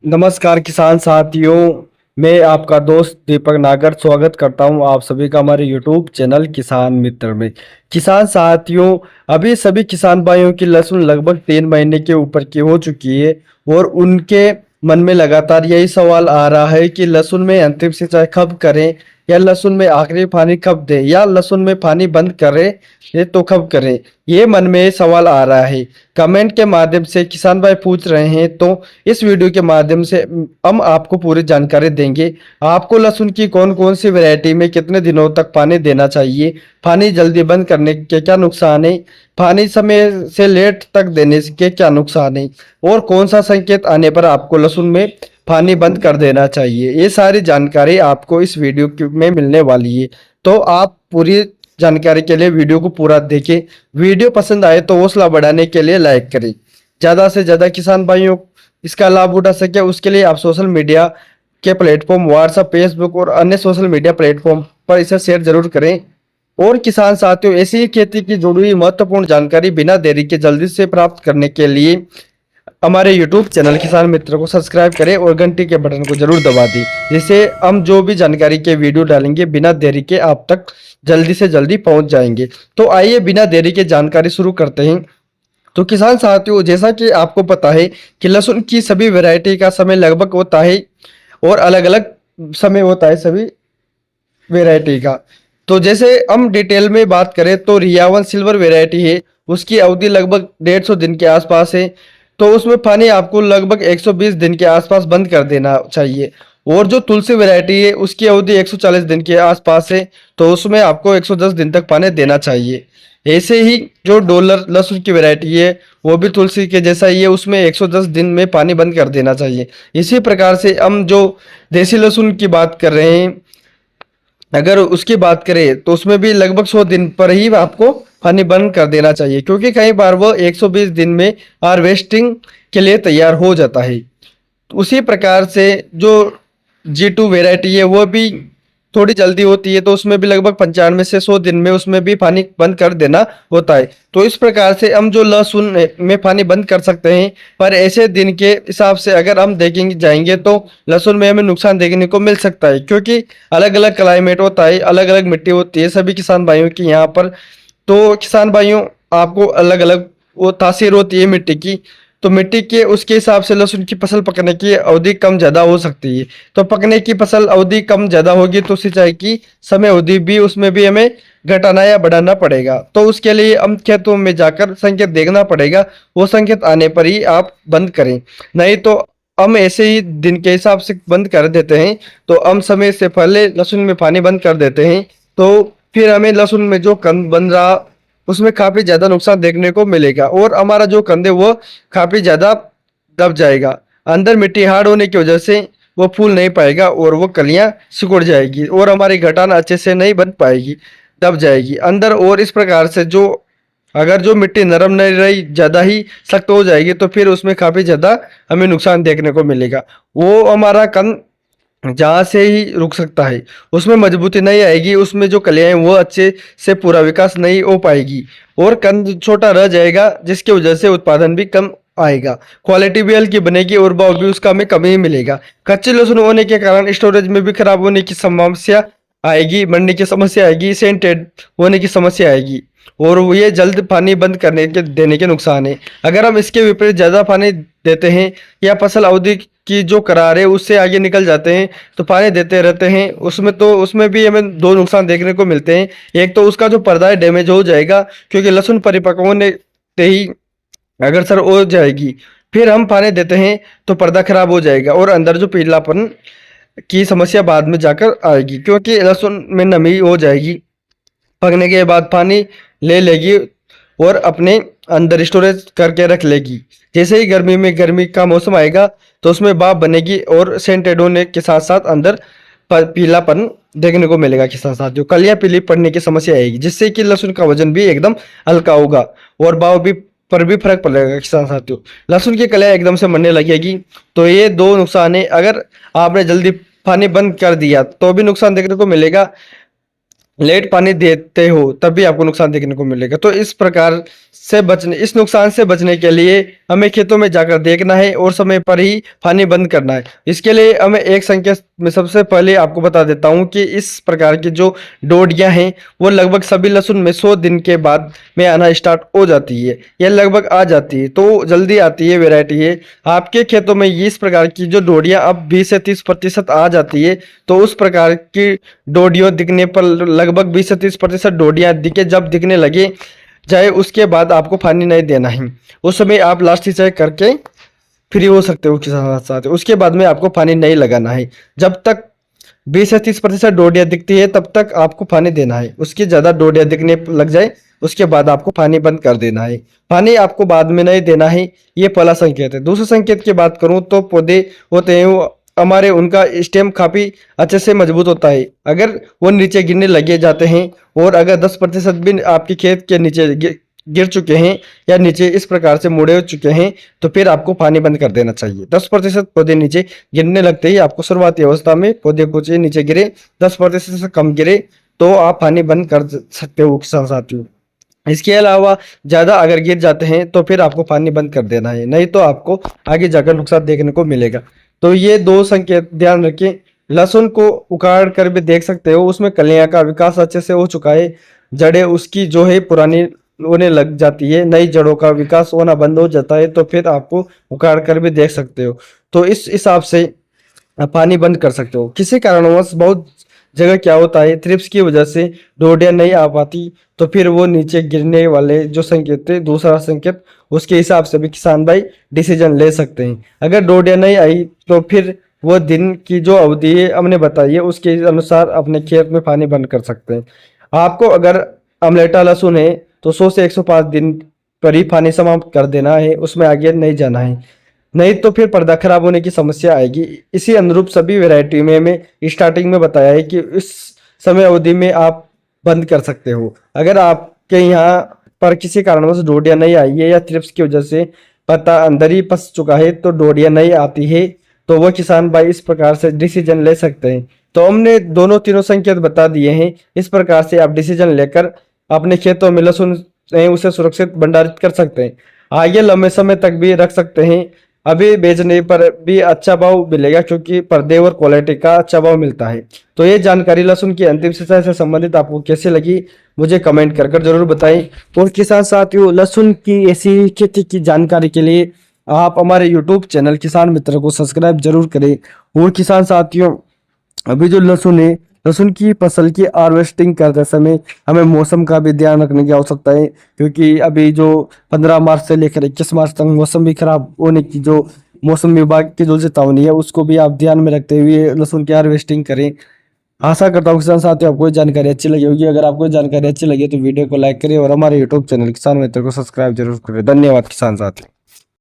नमस्कार किसान साथियों। मैं आपका दोस्त दीपक नागर स्वागत करता हूं आप सभी का हमारे यूट्यूब चैनल किसान मित्र में। किसान साथियों, अभी सभी किसान भाइयों की लहसुन लगभग 3 महीने के ऊपर की हो चुकी है और उनके मन में लगातार यही सवाल आ रहा है कि लहसुन में अंतिम सिंचाई कब करें या लहसुन में आखिरी पानी कब दें या लहसुन में पानी बंद करें ये तो कब करें। ये मन में सवाल आ रहा है। कमेंट के माध्यम से किसान भाई पूछ रहे हैं, तो इस वीडियो के माध्यम से हम आपको पूरी जानकारी देंगे। आपको लहसुन की कौन कौन सी वैरायटी में कितने दिनों तक पानी देना चाहिए, पानी जल्दी बंद करने के क्या नुकसान है, पानी समय से लेट तक देने के क्या नुकसान है और कौन सा संकेत आने पर आपको लहसुन में पानी बंद कर देना चाहिए। ये सारी जानकारी आपको इस वीडियो में मिलने वाली है, तो आप पूरी जानकारी के लिए वीडियो को पूरा देखें। वीडियो पसंद आए तो हौसला बढ़ाने के लिए लाइक करें। ज़्यादा से ज़्यादा किसान भाइयों इसका लाभ उठा सके उसके लिए आप सोशल मीडिया के प्लेटफॉर्म व्हाट्सएप, फेसबुक और अन्य सोशल मीडिया प्लेटफॉर्म पर इसे शेयर जरूर करें। और किसान साथियों, ऐसी ही खेती की जुड़ी महत्वपूर्ण जानकारी बिना देरी के जल्दी से प्राप्त करने के लिए हमारे YouTube चैनल किसान मित्र को सब्सक्राइब करें और घंटी के बटन को जरूर दबा दें, जिससे हम जो भी जानकारी के वीडियो डालेंगे बिना देरी के आप तक जल्दी से जल्दी पहुंच जाएंगे। तो आइए बिना देरी के जानकारी शुरू करते हैं। तो किसान साथियों, जैसा कि आपको पता है कि लहसुन की सभी वैरायटी का समय लगभग होता है और अलग अलग समय होता है सभी वैरायटी का। तो जैसे हम डिटेल में बात करें तो रियावन सिल्वर वैरायटी है, उसकी अवधि लगभग 150 दिन के आसपास है, तो उसमें पानी आपको लगभग 120 दिन के आसपास बंद कर देना चाहिए। और जो तुलसी वैरायटी है उसकी अवधि 140 दिन के आसपास है, तो उसमें आपको 110 दिन तक पानी देना चाहिए। ऐसे ही जो डॉलर लहसुन की वैरायटी है वो भी तुलसी के जैसा ही है, उसमें 110 दिन में पानी बंद कर देना चाहिए। इसी प्रकार से हम जो देसी लहसुन की बात कर रहे हैं, अगर उसकी बात करें तो उसमें भी लगभग 100 दिन पर ही आपको पानी बंद कर देना चाहिए, क्योंकि कई बार वो 120 दिन में हार्वेस्टिंग के लिए तैयार हो जाता है। उसी प्रकार से जो G2 वैरायटी है वो भी थोड़ी जल्दी होती है, तो उसमें भी लगभग 95 से 100 दिन में उसमें भी पानी बंद कर देना होता है। तो इस प्रकार से हम जो लहसुन में पानी बंद कर सकते हैं, पर ऐसे दिन के हिसाब से अगर हम देखेंगे जाएंगे तो लहसुन में हमें नुकसान देखने को मिल सकता है, क्योंकि अलग अलग क्लाइमेट होता है, अलग अलग मिट्टी होती है सभी किसान भाइयों की यहाँ पर। तो किसान भाइयों, आपको अलग अलग वो तासीर होती है मिट्टी की, तो मिट्टी के उसके हिसाब से लहसुन की फसल पकने की अवधि कम ज़्यादा हो सकती है। तो पकने की फसल अवधि कम ज़्यादा होगी तो सिंचाई की समय अवधि भी उसमें भी हमें घटाना या बढ़ाना पड़ेगा। तो उसके लिए हम खेतों में जाकर संकेत देखना पड़ेगा, वो संकेत आने पर ही आप बंद करें। नहीं तो हम ऐसे ही दिन के हिसाब से बंद कर देते हैं, तो हम समय से पहले लहसुन में पानी बंद कर देते हैं, तो फिर हमें लहसुन में जो कंद बन रहा उसमें काफी ज्यादा नुकसान देखने को मिलेगा और हमारा जो कंद है वो काफी ज्यादा दब जाएगा। अंदर मिट्टी हार्ड होने की वजह से वो फूल नहीं पाएगा और वो कलियां सिकुड़ जाएगी और हमारी घटान अच्छे से नहीं बन पाएगी, दब जाएगी अंदर। और इस प्रकार से जो अगर जो मिट्टी नरम नहीं रही, ज्यादा ही सख्त हो जाएगी, तो फिर उसमें काफी ज्यादा हमें नुकसान देखने को मिलेगा। वो हमारा कंद जहाँ से ही रुक सकता है, उसमें मजबूती नहीं आएगी, उसमें जो कलियां हैं वो अच्छे से पूरा विकास नहीं हो पाएगी और कंद छोटा रह जाएगा, जिसकी वजह से उत्पादन भी कम आएगा, क्वालिटी भी हल्की बनेगी और भाव भी उसका हमें कम ही मिलेगा। कच्चे लहसुन होने के कारण स्टोरेज में भी खराब होने की समस्या आएगी, बढ़ने की समस्या आएगी, सेंटेड होने की समस्या आएगी और ये जल्द पानी बंद करने के देने के नुकसान है। अगर हम इसके विपरीत ज़्यादा पानी देते हैं या फसल अवधि की जो करार है उससे आगे निकल जाते हैं तो पानी देते रहते हैं, उसमें भी हमें दो नुकसान देखने को मिलते हैं। एक तो उसका जो पर्दा है डैमेज हो जाएगा, क्योंकि लहसुन परिपक्व होने से ही अगर सर हो जाएगी, फिर हम पानी देते हैं तो पर्दा खराब हो जाएगा और अंदर जो पीलापन की समस्या बाद में जाकर आएगी, क्योंकि लहसुन में नमी हो जाएगी, पकने के बाद पानी ले लेगी और अपने अंदर स्टोरेज करके रख लेगी। जैसे ही गर्मी में गर्मी का मौसम आएगा तो उसमें भाप बनेगी और सेंटेड होने के साथ साथ अंदर पीलापन देखने को मिलेगा के साथ साथ जो कलियां पीली पड़ने की समस्या आएगी, जिससे कि लहसुन का वजन भी एकदम हल्का होगा और भाव भी पर भी फर्क पड़ेगा। किसान साथियों, लहसुन की कलियां एकदम से मरने लगेगी। तो ये दो नुकसान है। अगर आपने जल्दी पानी बंद कर दिया तो भी नुकसान देखने को मिलेगा, लेट पानी देते हो तब भी आपको नुकसान देखने को मिलेगा। तो इस प्रकार से बचने इस नुकसान से बचने के लिए हमें खेतों में जाकर देखना है और समय पर ही पानी बंद करना है। इसके लिए हमें एक संकेत में सबसे पहले आपको बता देता हूं कि इस प्रकार की जो डोडियां हैं वो लगभग सभी लहसुन में 100 दिन के बाद में आना स्टार्ट हो जाती है। यह लगभग आ जाती है तो जल्दी आती है वैरायटी है। आपके खेतों में इस प्रकार की जो डोडियां अब 20 से 30% आ जाती है तो उस प्रकार की डोडियों दिखने पर लगभग 20 से 30% डोडियां दिखे जब दिखने लगे जाए उसके बाद आपको पानी नहीं देना है। उस समय आप लास्ट चेक करके फ्री हो सकते हो किसान साथ। उसके बाद में आपको पानी नहीं लगाना है। जब तक 20 से 30% डोडियां दिखती है तब तक आपको पानी देना है। उसकी ज़्यादा डोडियां दिखने लग जाए उसके बाद आपको पानी बंद कर देना है। पानी आपको बाद में नहीं देना है। ये पहला संकेत है। दूसरे संकेत की बात करूं तो पौधे होते हैं वो हमारे उनका स्टेम काफी अच्छे से मजबूत होता है। अगर वो नीचे गिरने लगे जाते हैं और अगर 10% भी आपके खेत के नीचे गिर चुके हैं या नीचे इस प्रकार से मुड़े हो चुके हैं तो फिर आपको पानी बंद कर देना चाहिए। 10% पौधे नीचे गिरने लगते ही आपको शुरुआती अवस्था में पौधे कुछ नीचे गिरे 10% से कम गिरे तो आप पानी बंद कर सकते हो किसान साथियों। इसके अलावा ज़्यादा अगर गिर जाते हैं तो फिर आपको पानी बंद कर देना है, नहीं तो आपको आगे जाकर नुकसान देखने को मिलेगा। तो ये दो संकेत ध्यान रखें। लहसुन को उखाड़ कर भी देख सकते हो, उसमें कलियां का विकास अच्छे से हो चुका है, जड़ें उसकी जो है पुरानी होने लग जाती है, नई जड़ों का विकास होना बंद हो जाता है तो फिर आपको उखाड़ कर भी देख सकते हो। तो इस हिसाब से पानी बंद कर सकते हो। किसी कारणवश बहुत जगह क्या होता है थ्रिप्स की वजह से डोडियां नहीं आ पाती तो फिर वो नीचे गिरने वाले जो संकेत थे दूसरा संकेत उसके हिसाब से भी किसान भाई डिसीजन ले सकते हैं। अगर डोडियां नहीं आई तो फिर वो दिन की जो अवधि है हमने बताई है उसके अनुसार अपने खेत में पानी बंद कर सकते हैं। आपको अगर अमलेटा लहसुन है तो 100 से 105 दिन पर ही पानी समाप्त कर देना है, उसमें आगे नहीं जाना है, नहीं तो फिर पर्दा खराब होने की समस्या आएगी। इसी अनुरूप सभी वैरायटी में हमें स्टार्टिंग में बताया है कि इस समय अवधि में आप बंद कर सकते हो। अगर आपके यहाँ पर किसी कारणवश डोडियां नहीं आई है या थ्रिप्स की वजह से पत्ता अंदर ही फंस चुका है तो डोडियां नहीं आती है तो वह किसान भाई इस प्रकार से डिसीजन ले सकते हैं। तो हमने दोनों तीनों संकेत बता दिए हैं। इस प्रकार से आप डिसीजन लेकर अपने खेतों में लहसुन उसे सुरक्षित भंडारित कर सकते हैं, आगे लंबे समय तक भी रख सकते हैं। अभी बेचने पर भी अच्छा भाव मिलेगा क्योंकि पर्दे और क्वालिटी का अच्छा भाव मिलता है। तो ये जानकारी लहसुन की अंतिम सिंचाई से संबंधित आपको कैसे लगी मुझे कमेंट कर जरूर बताएं। और किसान साथियों लहसुन की ऐसी खेती की जानकारी के लिए आप हमारे यूट्यूब चैनल किसान मित्र को सब्सक्राइब जरूर करें। और किसान साथियों अभी जो लहसुन है लहसुन की फसल की हार्वेस्टिंग करते समय हमें मौसम का भी ध्यान रखने की आवश्यकता है क्योंकि अभी जो 15 मार्च से लेकर 21 मार्च तक मौसम भी खराब होने की जो मौसम विभाग की जो चेतावनी है उसको भी आप ध्यान में रखते हुए लहसुन की हार्वेस्टिंग करें। आशा करता हूँ किसान साथियों आपको जानकारी अच्छी लगी होगी। अगर आपको जानकारी अच्छी लगी तो वीडियो को लाइक करें और हमारे यूट्यूब चैनल किसान मित्र को सब्सक्राइब जरूर करें। धन्यवाद किसान साथी।